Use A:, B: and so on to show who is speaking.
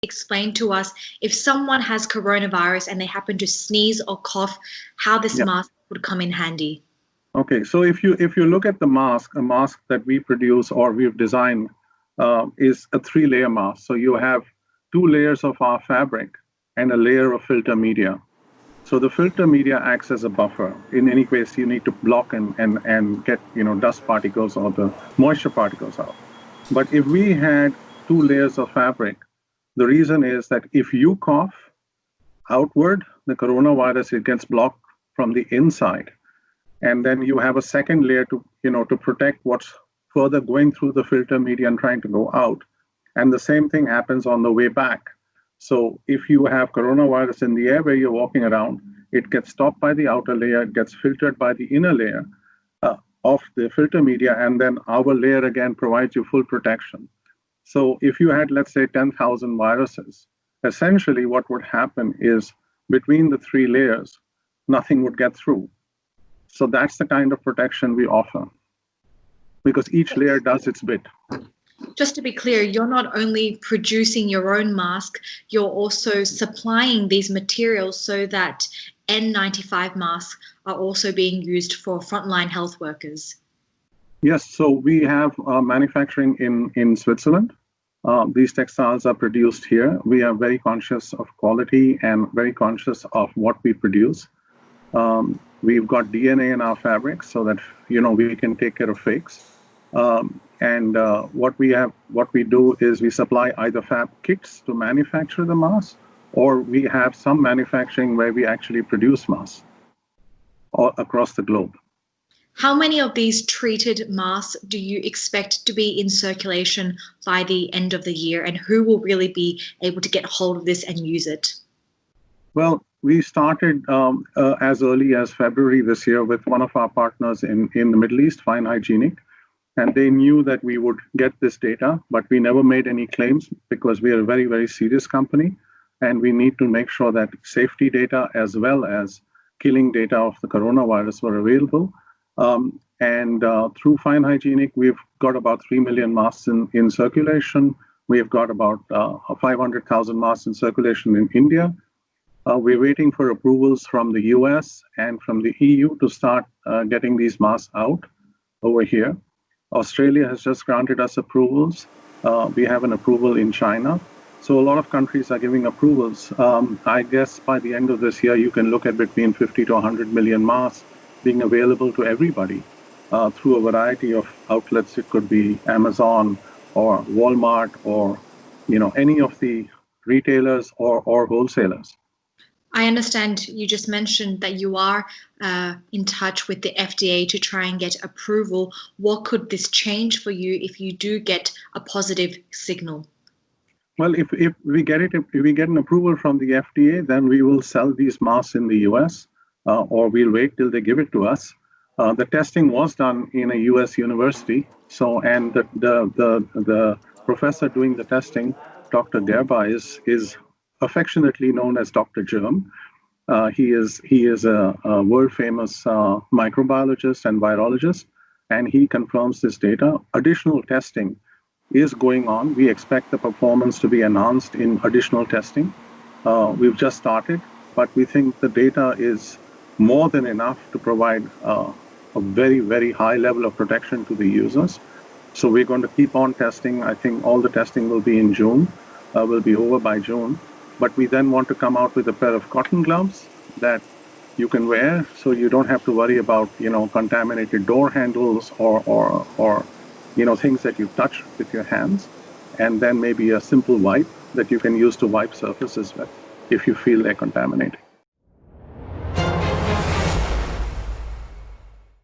A: explain to us, if someone has coronavirus and they happen to sneeze or cough, how this mask would come in handy?
B: Okay, so if you look at the mask, a mask that we produce or we've designed is a 3-layer mask. So you have 2 layers of our fabric and a layer of filter media. So the filter media acts as a buffer. In any case, you need to block and get dust particles or the moisture particles out. But if we had 2 layers of fabric, the reason is that if you cough outward, the coronavirus, it gets blocked from the inside. And then you have a second layer to protect what's further going through the filter media and trying to go out. And the same thing happens on the way back. So if you have coronavirus in the air where you're walking around, it gets stopped by the outer layer, it gets filtered by the inner layer of the filter media, and then our layer again provides you full protection. So if you had, let's say, 10,000 viruses, essentially what would happen is between the 3 layers, nothing would get through. So that's the kind of protection we offer, because each layer does its bit.
A: Just to be clear, you're not only producing your own mask, you're also supplying these materials so that N95 masks are also being used for frontline health workers.
B: Yes, so we have manufacturing in Switzerland. These textiles are produced here. We are very conscious of quality and very conscious of what we produce. We've got DNA in our fabrics so that we can take care of fakes. And what we do is we supply either fab kits to manufacture the mask, or we have some manufacturing where we actually produce masks all across the globe.
A: How many of these treated masks do you expect to be in circulation by the end of the year, and who will really be able to get hold of this and use it?
B: Well, we started as early as February this year with one of our partners in the Middle East, Fine Hygienic, and they knew that we would get this data, but we never made any claims because we are a very, very serious company, and we need to make sure that safety data as well as killing data of the coronavirus were available. Through Fine Hygienic, we've got about 3 million masks in circulation. We've got about 500,000 masks in circulation in India. We're waiting for approvals from the US and from the EU to start getting these masks out over here. Australia has just granted us approvals. We have an approval in China. So a lot of countries are giving approvals. I guess by the end of this year, you can look at between 50 to 100 million masks being available to everybody through a variety of outlets. It could be Amazon or Walmart or any of the retailers or wholesalers.
A: I understand you just mentioned that you are in touch with the FDA to try and get approval. What could this change for you if you do get a positive signal?
B: Well, if we get an approval from the FDA, then we will sell these masks in the US, or we'll wait till they give it to us. The testing was done in a US university, and the professor doing the testing, Dr. Gerba, is affectionately known as Dr. Germ. He is a world famous microbiologist and virologist, and he confirms this data. Additional testing is going on. We expect the performance to be announced in additional testing. We've just started, but we think the data is more than enough to provide a very, very high level of protection to the users. So we're going to keep on testing. I think all the testing will be in June, will be over by June. But we then want to come out with a pair of cotton gloves that you can wear, so you don't have to worry about contaminated door handles or things that you touch with your hands, and then maybe a simple wipe that you can use to wipe surfaces with if you feel they're contaminated.